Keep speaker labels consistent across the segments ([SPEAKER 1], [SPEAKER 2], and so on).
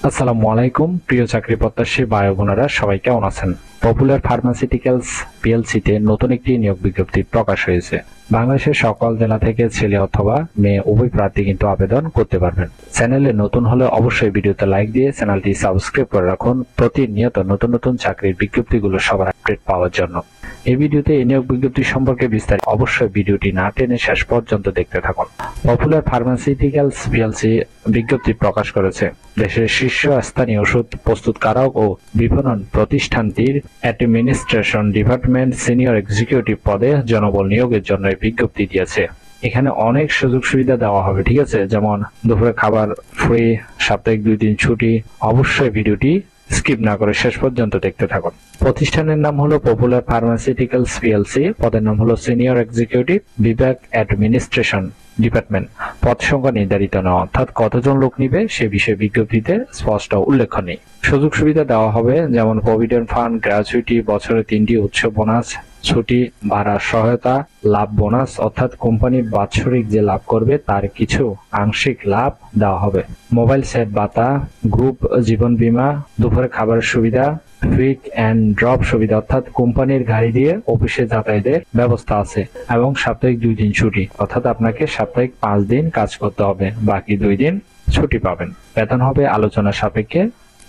[SPEAKER 1] আসসালামু আলাইকুম প্রিয় চাকরি প্রত্যাশী ভাই বোনেরা, সবাই কেমন আছেন? পপুলার ফার্মাসিউটিক্যালস পিএলসিতে নতুন একটি নিয়োগ বিজ্ঞপ্তি প্রকাশ হয়েছে। বাংলাদেশের সকল জেলা থেকে ছেলে অথবা মেয়ে উভয় প্রার্থী কিন্তু আবেদন করতে পারবেন। চ্যানেলে নতুন হলে অবশ্যই ভিডিওতে লাইক দিয়ে চ্যানেলটি সাবস্ক্রাইব করে রাখুন প্রতিনিয়ত নতুন নতুন চাকরির বিজ্ঞপ্তিগুলো সবার আপডেট পাওয়ার জন্য। এই ভিডিওতে এই নিয়োগ বিজ্ঞপ্তি সম্পর্কে বিস্তারিত অবশ্যই ভিডিওটি না টেনে শেষ পর্যন্ত দেখতে থাকুন। পপুলার ফার্মাসিউটিক্যালস পিএলসি বিজ্ঞপ্তি প্রকাশ করেছে। দেশের শীর্ষস্থানীয় ওষুধ প্রস্তুতকারক ও বিপণন প্রতিষ্ঠানটির অ্যাডমিনিস্ট্রেশন ডিপার্টমেন্ট সিনিয়র এক্সিকিউটিভ পদে জনবল নিয়োগের জন্য এই বিজ্ঞপ্তি দিয়েছে। এখানে অনেক সুযোগ সুবিধা দেওয়া হবে, ঠিক আছে, যেমন দুপুরে খাবার ফ্রি, সাপ্তাহিক 2 দিন ছুটি। অবশ্যই ভিডিওটি স্কিপ না করে শেষ পর্যন্ত দেখতে থাকুন। প্রতিষ্ঠানের নাম হলো পপুলার ফার্মাসিউটিক্যালস পিএলসি, পদের নাম হলো সিনিয়র এক্সিকিউটিভ, বিভাগ অ্যাডমিনিস্ট্রেশন ডিপার্টমেন্ট। পদ সংখ্যা নির্ধারিত নয়, অর্থাৎ কতজন লোক নিবে সে বিষয়ে বিজ্ঞপ্তিতে স্পষ্ট উল্লেখ নেই। সুযোগ সুবিধা দেওয়া হবে যেমন প্রভিডেন্ট ফান্ড, গ্র্যাচুইটি, বছরে 3টি উচ্চ বোনাস, ছুটি, ভাড়া সহায়তা, লাভ বোনাস, অর্থাৎ কোম্পানি বাৎসরিক যে লাভ করবে তার কিছু আংশিক লাভ দেওয়া হবে। মোবাইল সেট ভাতা, গ্রুপ জীবন বীমা, দুপুরে খাবারের সুবিধা, পিক এন্ড ড্রপ সুবিধা, অর্থাৎ কোম্পানির গাড়ি দিয়ে অফিসে যাতায়াতের ব্যবস্থা আছে, এবং সাপ্তাহিক 2 দিন ছুটি, অর্থাৎ আপনাকে সাপ্তাহিক 5 দিন কাজ করতে হবে, বাকি 2 দিন ছুটি পাবেন। বেতন হবে আলোচনা সাপেক্ষে,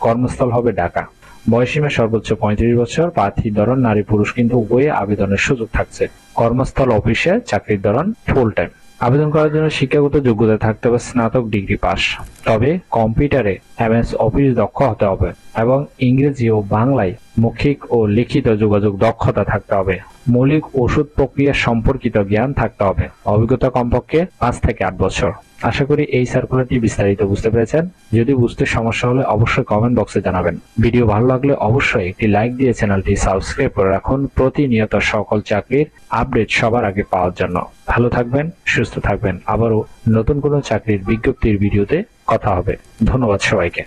[SPEAKER 1] কর্মস্থল হবে ঢাকা। বয়সীমা সর্বোচ্চ 35 বছর। প্রার্থী ধরন নারী পুরুষ কিন্তু উভয়ে আবেদনের সুযোগ থাকছে। কর্মস্থল অফিসে, চাকরির ধরন ফুল টাইম। আবেদন করার জন্য শিক্ষাগত যোগ্যতা থাকতে হবে স্নাতক ডিগ্রি পাস, তবে কম্পিউটারে এমএস অফিস দক্ষ হতে হবে এবং ইংরেজি ও বাংলায় মৌখিক ও লিখিত যোগাযোগ দক্ষতা থাকতে হবে। মৌলিক ওষুধ প্রক্রিয়া সম্পর্কিত জ্ঞান থাকতে হবে। অভিজ্ঞতা কমপক্ষে 5 থেকে 8 বছর। আশা করি এই সার্কুলারটি বিস্তারিত বুঝতে পেরেছেন। যদি বুঝতে সমস্যা হলে অবশ্যই কমেন্ট বক্সে জানাবেন। ভিডিও ভালো লাগলে অবশ্যই একটি লাইক দিয়ে চ্যানেলটি সাবস্ক্রাইব করে রাখুন প্রতিনিয়ত সকল চাকরির আপডেট সবার আগে পাওয়ার জন্য। ভালো থাকবেন, সুস্থ থাকবেন। আবারও নতুন কোনো চাকরির বিজ্ঞপ্তির ভিডিওতে কথা হবে। ধন্যবাদ সবাইকে।